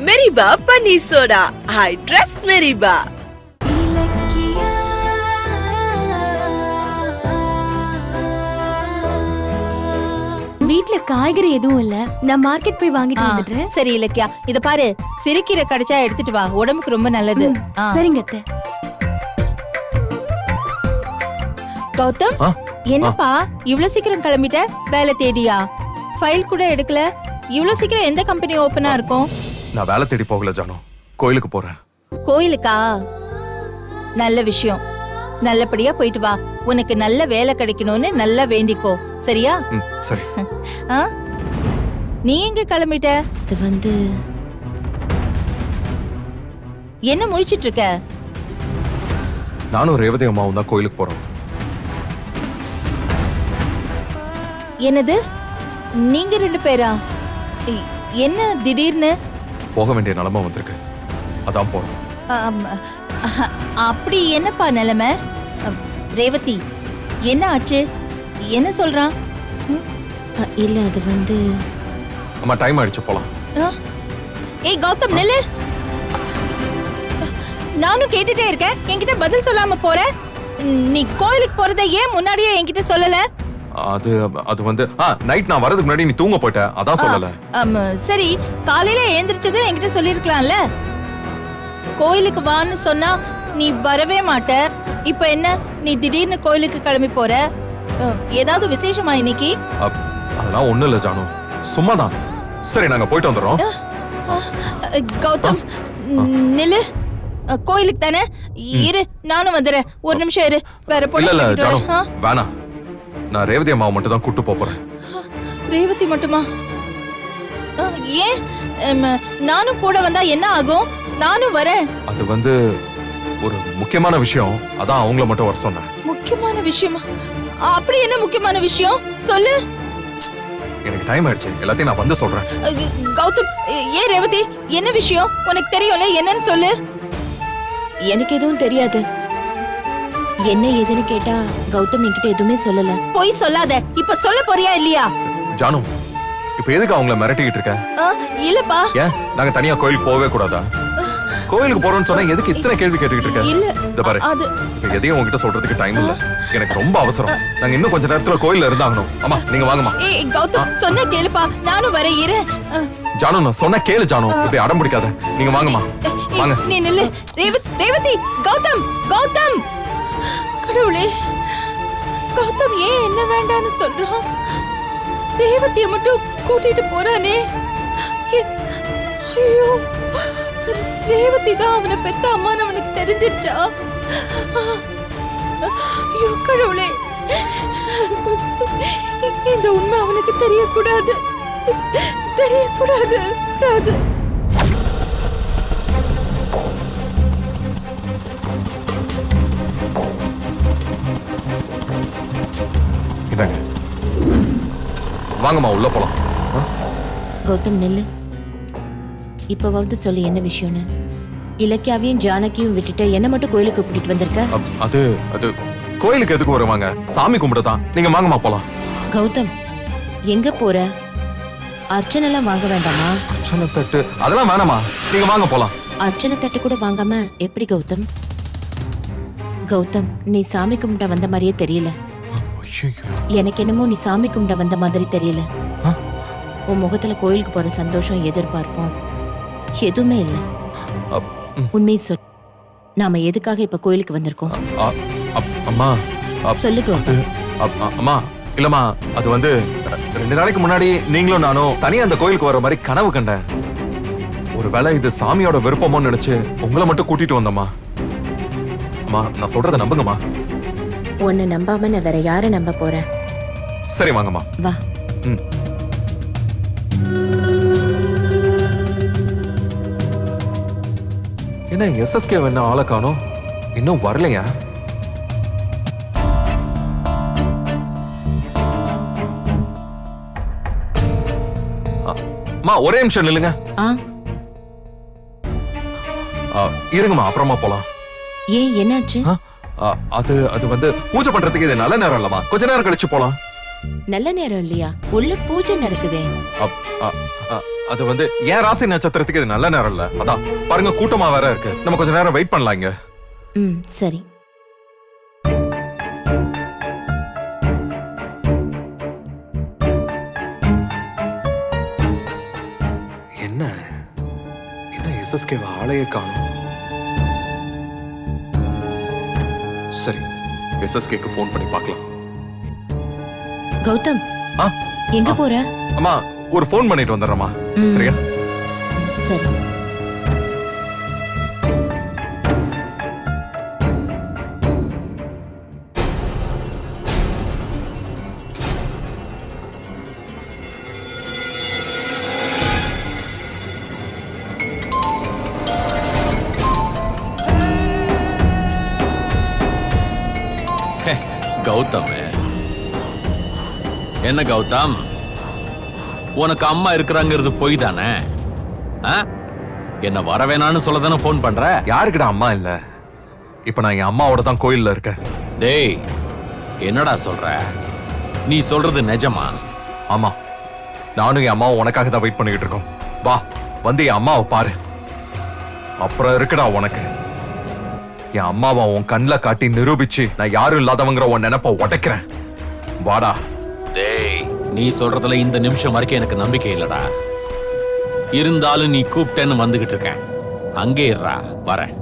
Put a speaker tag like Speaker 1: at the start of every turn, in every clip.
Speaker 1: மெரிபா paneer soda. I trust மெரிபா.
Speaker 2: வீட்ல காய்கறி எதுவும் இல்ல, நான் மார்க்கெட் போய் வாங்கிட்டு வந்துடுறேன்.
Speaker 3: சரி இலக்கியா, இத பாரு, சிறுகீரை கிடைச்சா எடுத்துட்டு வா, உடம்புக்கு ரொம்ப நல்லது.
Speaker 2: சரிங்க அத்தை.
Speaker 3: கௌதம், என்னப்பா இவ்வளவு சீக்கிரம் கிளம்பிட்ட? வேலை தேடியா? ஃபைல் கூட எடுக்கல. இவ்வளவு சீக்கிரம் எந்த கம்பெனி ஓபனா இருக்கும்?
Speaker 4: நான் வேலை தேடி போகல ஜானு, கோயிலுக்கு போறேன்.
Speaker 3: கோயிலுக்கா? நல்ல விஷயம். நல்லபடியா போயிட்டு வா. உனக்கு நல்ல வேலை கிடைக்கணும்னு நல்லா வேண்டிக்கோ, சரியா?
Speaker 4: சரி.
Speaker 3: நீ எங்க கிளம்பிட்ட?
Speaker 2: இது வந்து
Speaker 3: என்ன முழிச்சிட்டு இருக்க?
Speaker 4: நானும் ரேவதி அம்மாவும் தான் கோயிலுக்கு போறோம்.
Speaker 3: என்னது, நீங்க 2 பேரா? என்ன திடீர்னு?
Speaker 4: போக வேண்டிய நிலைமை வந்திருக்கு, அதான் போறோம்.
Speaker 3: அப்படி என்னப்பா நிலைமை? ரேவதி, என்ன ஆச்சு? என்ன சொல்றான்?
Speaker 2: இல்ல, அது வந்து
Speaker 4: அம்மா டைம் ஆயிடுச்சு, போலாம்.
Speaker 3: ஏய் கௌதம், நில்லு. நானும் கேட்டுட்டே இருக்கேன், என்கிட்ட பதில் சொல்லாம போற. நீ கோயிலுக்கு போறத ஏன் முன்னாடியே என்கிட்ட சொல்லல?
Speaker 4: அது வந்து நைட் நான் வரதுக்கு முன்னாடி நீ தூங்க போயிட்ட, அதான் சொல்லல.
Speaker 3: சரி, காலையில எழுந்திருச்சதும் என்கிட்ட சொல்லிருக்கலாம்ல. கோயிலுக்கு வான்னு சொன்னா நீ வரவே மாட்ட. இப்ப என்ன, நீ திடீர்னு கோயிலுக்கு கிளம்பி போற? ஏதாவது விசேஷமா இன்னைக்கு?
Speaker 4: அதெல்லாம் ஒண்ணு இல்ல ஜானு, சும்மாதான். சரி, நாங்க போயிட்டு வந்துடுறோம்.
Speaker 3: கௌதம், நில்லு. கோயிலுக்கு தானே இரு, நானும் வந்துடுறேன். ஒரு நிமிஷம் இரு. வேற
Speaker 4: இல்ல இல்ல ஜானு, வேணாம். நான் ரேவதி அம்மாவை மட்டும் தான் கூட்டு போறேன்.
Speaker 3: ரேவதி மட்டுமா? ஏன்? நானும் கூட வந்தா என்ன ஆகும்? நானும் வரேன்.
Speaker 4: அது வந்து ஒரு முக்கியமான விஷயம், அதான் அவங்கள மட்டும் வர சொன்னேன்.
Speaker 3: முக்கியமான விஷயமா? அப்படி என்ன முக்கியமான விஷயம்? சொல்லு.
Speaker 4: எனக்கு டைம் ஆயிடுச்சு, எல்லாத்தையும் நான் வந்து சொல்றேன்.
Speaker 3: கௌதம், ஏன் ரேவதி, என்ன விஷயம்? உனக்கு தெரியும்ல, என்னன்னு சொல்லு.
Speaker 2: எனக்கு எதுவும் தெரியாது. என்ன ஏதுன்னு கேட்டா கௌதம் என்கிட்ட எதுவுமே சொல்லல.
Speaker 3: போய் சொல்லாத. இப்ப சொல்ல போறியா இல்லையா?
Speaker 4: ஜானு, இப்ப எதுக்கு அவங்கள மிரட்டிக்கிட்டு இருக்க?
Speaker 3: இல்லப்பா.
Speaker 4: ஏன் நாங்க தனியா கோயிலுக்கு போகவே கூடாதா? கோயிலுக்கு போறோம்னு சொன்னா எதுக்கு இத்தனை கேள்வி கேட்டுக்கிட்டு இருக்க?
Speaker 3: இல்ல,
Speaker 4: இத பாரு, இப்ப எதையும் உங்ககிட்ட சொல்றதுக்கு டைம் இல்ல. எனக்கு ரொம்ப அவசரம். நாங்க இன்னும் கொஞ்ச நேரத்துல கோயில்ல இருந்தாகணும். அம்மா நீங்க வாங்கம்மா.
Speaker 3: ஏய் கௌதம், சொன்னா கேளுப்பா, நானும் வரேன், இரு.
Speaker 4: ஜானு, நான் சொன்னா கேளு ஜானு, இப்படி அடம் பிடிக்காத. நீங்க வாங்கம்மா, வாங்க.
Speaker 3: நீ நில்லு. ரேவதி, கௌதம், கௌதம். கடவுளே, கௌதம் ஏன் என்ன வேண்டான்னு சொல்றான்? ரேவதியை மட்டும் கூட்டிட்டு போறானே. ஐயோ, ரேவதி தான் அவனை பெத்த அம்மான்னு அவனுக்கு தெரிஞ்சிருச்சா? ஐயோ கடவுளே, இந்த உண்மை அவனுக்கு தெரியக்கூடாது, தெரியக்கூடாது.
Speaker 4: இதாங்க, வாங்கம்மா, உள்ள போலாம்.
Speaker 2: கௌதம் நில்லு. இப்பவாவது சொல்லு என்ன விஷயம்னு. இலக்கியாவையும் ஜானகியும் விட்டுட்டு என்ன மட்டும் கோயிலுக்கு கூட்டிட்டு வந்திருக்க?
Speaker 4: அது கோயிலுக்கு எதுக்கு வருவாங்க? சாமி கும்பிடத்தான். நீங்க வாங்கம்மா, போலாம்.
Speaker 2: கௌதம், எங்க போற? அர்ச்சனை எல்லாம் வாங்க வேண்டாமா?
Speaker 4: அர்ச்சனை தட்டு அதெல்லாம் வேணாமா, நீங்க வாங்க போலாம்.
Speaker 2: அர்ச்சனை தட்டு கூட வாங்காம எப்படி கௌதம்? கௌதம், நீ சாமி கும்பிட வந்த மாதிரியே தெரியல. எனக்கு என்னமோ நீ சாமி கும்பிட வந்த மாதிரி தெரியல. உன் முகத்துல கோயிலுக்கு போற சந்தோஷம், எதிர்பார்ப்போம் எதுவுமே இல்ல. உண்மையை சொல், நாம எதுக்காக இப்ப கோயிலுக்கு வந்திருக்கோம்?
Speaker 4: அம்மா
Speaker 2: சொல்லுங்க.
Speaker 4: அம்மா இல்லம்மா, அது வந்து 2 நாளைக்கு முன்னாடி நீங்களும் நானும் தனியா அந்த கோயிலுக்கு வர மாதிரி கனவு கண்டேன். ஒருவேளை இது சாமியோட விருப்பமோன்னு நினைச்சு உங்களை மட்டும் கூட்டிட்டு வந்தம்மா. அம்மா, நான் சொல்றத நம்புங்கம்மா.
Speaker 2: உன்னை நம்பாம நான் வேற யாரை நம்ப போறேன்?
Speaker 4: சரி வாங்கம்மா,
Speaker 2: வா.
Speaker 4: என்ன எஸ்எஸ்கே வேணா ஆளை காணோம், இன்னும் வரலையா? ஒரே நிமிஷம் நில்லுங்க. இருங்கம்மா, அப்புறமா போலாம்.
Speaker 2: ஏன், என்னாச்சு?
Speaker 4: அது வந்து பூஜை பண்றதுக்கு இது நல்ல நேரம் இல்லமா, கொஞ்ச நேரம் கழிச்சு போலாம்.
Speaker 2: நல்ல நேரம் இல்லையா? உள்ள பூஜை நடக்குதே.
Speaker 4: அது வந்து ஏன் ராசி நட்சத்திரத்துக்கு இது நல்ல நேரம் இல்ல. அதான் பாருங்க கூட்டமா வேற இருக்கு. நம்ம கொஞ்ச நேரம் வெயிட் பண்ணலாம் இங்க.
Speaker 2: சரி.
Speaker 4: என்ன என்ன எஸ்எஸ்கே ஆளையே காணும். சரி, எஸ்எஸ்கேக்கு ஃபோன் பண்ணி பார்க்கலாம்.
Speaker 2: கௌதம்,
Speaker 4: ஆ
Speaker 2: எங்க போற?
Speaker 4: அம்மா ஒரு ஃபோன் பண்ணிட்டு வந்துடுறேம்மா. சரியா?
Speaker 2: சரி.
Speaker 5: கௌதம், என்ன கௌதம், உனக்கு அம்மா இருக்கிறாங்கிறது பொய் தானே? என்ன வர வேணான்னு சொல்ல தானே போன் பண்ற?
Speaker 4: யாருக்கிட்ட அம்மா இல்ல. இப்ப நான் என் அம்மாவோட தான் கோயில்ல இருக்கேன்.
Speaker 5: டேய், என்னடா சொல்ற? நீ சொல்றது நிஜமா?
Speaker 4: ஆமா, நானும் என் அம்மாவும் உனக்காக தான் வெயிட் பண்ணிக்கிட்டு இருக்கோம். வா, வந்து என் அம்மாவை பாரு. அப்புறம் இருக்குடா உனக்கு. என் அம்மாவை உன் கண்ணில் காட்டி நிரூபிச்சு நான் யாரும் இல்லாதவங்கிற உன் நினைப்ப உடைக்கிறேன். வாடா.
Speaker 5: டேய், நீ சொல்றதுல இந்த நிமிஷம் வரைக்கும் எனக்கு நம்பிக்கை இல்லடா. இருந்தாலும் நீ கூப்பிட்டேன்னு வந்துகிட்டு இருக்கேன். அங்கே இருடா, வரேன்.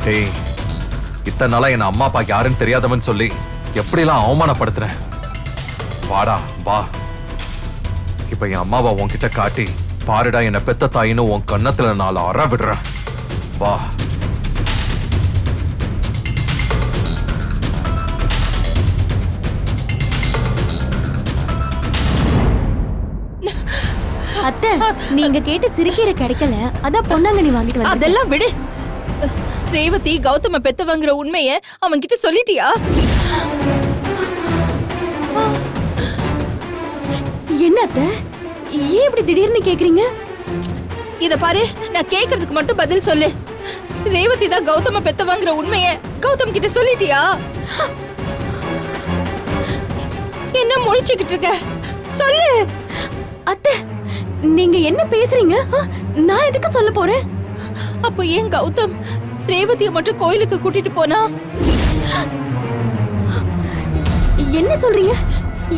Speaker 4: டேய், இத்தனை நாளா என் அம்மா அப்பா யாருன்னு தெரியாதவன் சொல்லி எப்படிலாம் அவமானப்படுத்துறேன். வாடா வா. இப்ப என் அம்மாவை உன்கிட்ட காட்டி பாருடா, என்ன பெத்த தாயின்னு உன் கன்னத்துல 4 அற விடுறேன். வா.
Speaker 6: அத்தை, நீங்க கேட்டு சிரிக்கீரை கிடைக்கல, அதான் பொன்னாங்கண்ணி வாங்கிட்டு வந்து.
Speaker 3: அதெல்லாம் விடு. ரேவதி கௌதம பெத்தவங்கிற உண்மைய அவன் கிட்ட சொல்லிட்டியா?
Speaker 6: என்ன அத்தை, ஏன் இப்படி திடீர்னு கேக்குறீங்க?
Speaker 3: இத பாரு, நான் கேக்குறதுக்கு மட்டும் பதில் சொல்லு. ரேவதி தான் கௌதம பெத்தவங்கிற உண்மைய கௌதம் கிட்ட சொல்லிட்டியா? என்ன முழிச்சுக்கிட்டு இருக்க? சொல்லு.
Speaker 6: அத்தை, நீங்க என்ன பேசுறீங்க? நான் எதுக்கு சொல்ல போறேன்?
Speaker 3: அப்ப ஏன் கௌதம் ரேவதிய மட்டும் கோயிலுக்கு கூட்டிட்டு போனா?
Speaker 6: என்ன சொல்றீங்க?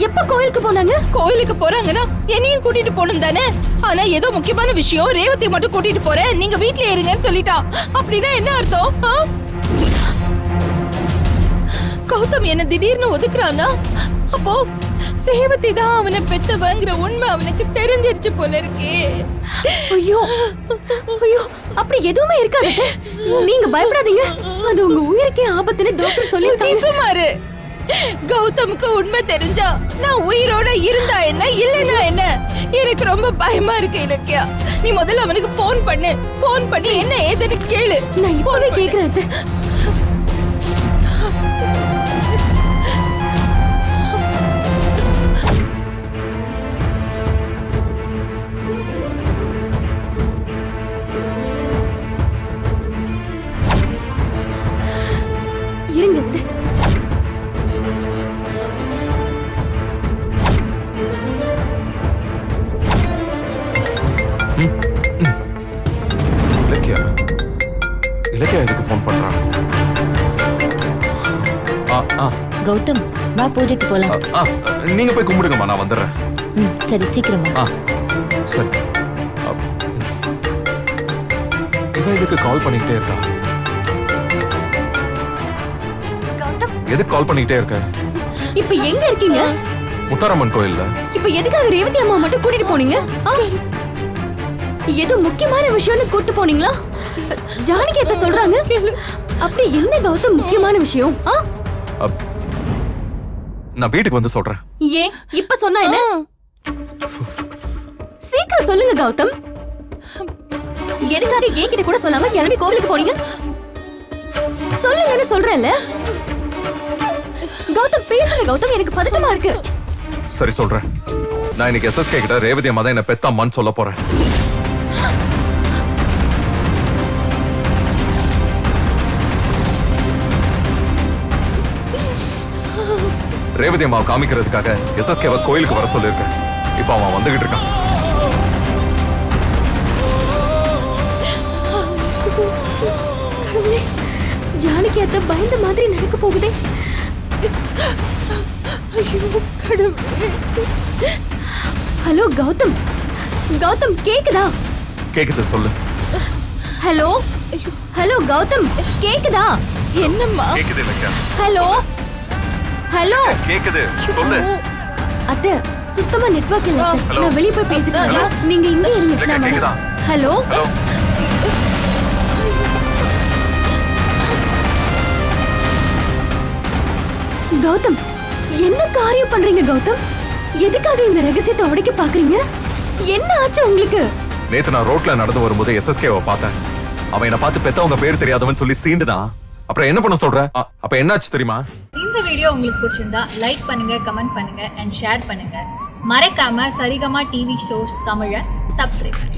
Speaker 6: எப்ப கோயிலுக்கு போனாங்க?
Speaker 3: கோயிலுக்கு போறாங்கன்னா என்னையும் கூட்டிட்டு போகணும் தானே? ஆனா ஏதோ முக்கியமான விஷயம், ரேவதிய மட்டும் கூட்டிட்டு போறேன், நீங்க வீட்லயே இருங்கன்னு சொல்லிட்டான். அப்படின்னா என்ன அர்த்தம்? கௌதம் என்ன திடீர்னு ஒதுக்குறானா? அப்போ ரேவதி தான் அவனை பெத்தவங்கிற உண்மை அவனுக்கு தெரிஞ்சிருச்சு போல இருக்கே.
Speaker 6: ஐயோ ஐயோ, அப்படி எதுவுமே இருக்காது. நீங்க பயப்படாதீங்க, அது உங்க உயிருக்கே ஆபத்துன்னு டாக்டர் சொல்லிருக்காங்க.
Speaker 3: சுமாரு, கௌதமுக்கு உண்மை தெரிஞ்சா நான் உயிரோட இருந்தா என்ன, இல்லைன்னா என்ன? எனக்கு ரொம்ப பயமா இருக்கு இலக்கியா. நீ முதல்ல அவனுக்கு போன் பண்ணு. போன் பண்ணி என்ன ஏதுன்னு கேளு.
Speaker 6: நான் இப்பவே கேக்குறேன் அத்தை. இருங்க அத்தை.
Speaker 4: இலக்கியா, இலக்கியா எதுக்கு ஃபோன் பண்றா?
Speaker 2: கௌதம், வா பூஜைக்கு போலாம்.
Speaker 4: நீங்க போய் கும்பிடுங்கம்மா, நான் வந்துடுறேன்.
Speaker 2: சரி, சீக்கிரமா.
Speaker 4: சரி. இவன் எதுக்கு கால் பண்ணிக்கிட்டே இருக்கா? எதுக்கு கால் பண்ணிக்கிட்டே இருக்க?
Speaker 6: இப்ப எங்க இருக்கீங்க?
Speaker 4: முத்தாரம்மன் கோயில்ல.
Speaker 6: இப்ப எதுக்காக ரேவதி அம்மா மட்டும் கூட்டிட்டு போனீங்க? ஏதோ முக்கியமான விஷயம்னு கூட்டு போனீங்களா? ஜானகி அத்தை சொல்றாங்க. அப்படி என்ன கௌதம் முக்கியமான விஷயம்?
Speaker 4: நான் வீட்டுக்கு வந்து சொல்றேன்.
Speaker 6: ஏன் இப்ப சொன்னா என்ன? சீக்கிரம் சொல்லுங்க கௌதம். எதுக்காக என்கிட்ட கூட சொல்லாம கிளம்பி கோவிலுக்கு போனீங்க? சொல்லுங்கன்னு சொல்றேன்ல. கௌதம் பேசுங்க கௌதம், எனக்கு பதட்டமா இருக்கு.
Speaker 4: சரி சொல்றேன். நான் இன்னைக்கு எஸ்எஸ்கே கிட்ட ரேவதி அம்மா தான் என்ன பெத்த அம்மான்னு சொல்ல போறேன். ரேவதி அம்மாவை காமிக்கிறதுக்காக எஸ்எஸ்கேவை கோயிலுக்கு வர சொல்லியிருக்கேன். இப்போ அவன் வந்துகிட்டு இருக்கான்.
Speaker 6: கடவுளே, ஜானகி அத்தை பயந்த மாதிரி நடக்க போகுதே.
Speaker 3: ஐயோ கடவுளே.
Speaker 6: ஹலோ கௌதம், கௌதம் கேக்குதா?
Speaker 4: கேக்குது, சொல்லு.
Speaker 6: ஹலோ ஹலோ கௌதம் கேக்குதா?
Speaker 3: என்னம்மா?
Speaker 4: கேக்குது இல்லையா?
Speaker 6: ஹலோ ஹலோ
Speaker 4: கேக்குது, சொல்லு.
Speaker 6: அத்தை சுத்தமா நெட்வொர்க் இல்ல அத்தை.
Speaker 4: ஹலோ.
Speaker 6: நான் வெளிய போய் பேசிட்டு
Speaker 4: ஹலோ.
Speaker 6: வரேன். நீங்க இங்கே இருங்க,
Speaker 4: இல்லைக்கா,
Speaker 6: நான்
Speaker 4: கேக்குதா?
Speaker 6: வரேன். Hello
Speaker 4: hello.
Speaker 6: கௌதம், என்ன காரியம் பண்றீங்க கௌதம்? எதுக்காக இந்த ரகசியத்தை உடைக்க பாக்குறீங்க? என்ன ஆச்சு உங்களுக்கு?
Speaker 4: நேத்து நான் ரோட்ல நடந்து வரும்போது எஸ்எஸ்கேவை பார்த்தேன். அவன் என்ன பார்த்து பெத்தவங்க பேர் தெரியாதவன் சொல்லி சீண்டுனா. அப்புறம் என்ன பண்ண சொல்ற? அப்ப என்னாச்சு தெரியுமா?
Speaker 7: இந்த வீடியோ உங்களுக்கு பிடிச்சிருந்தா லைக் பண்ணுங்க, கமெண்ட் பண்ணுங்க அண்ட் ஷேர் பண்ணுங்க. மறக்காம சரிகமா டிவி ஷோஸ் தமிழை சப்ஸ்கிரைப் பண்ணுங்க.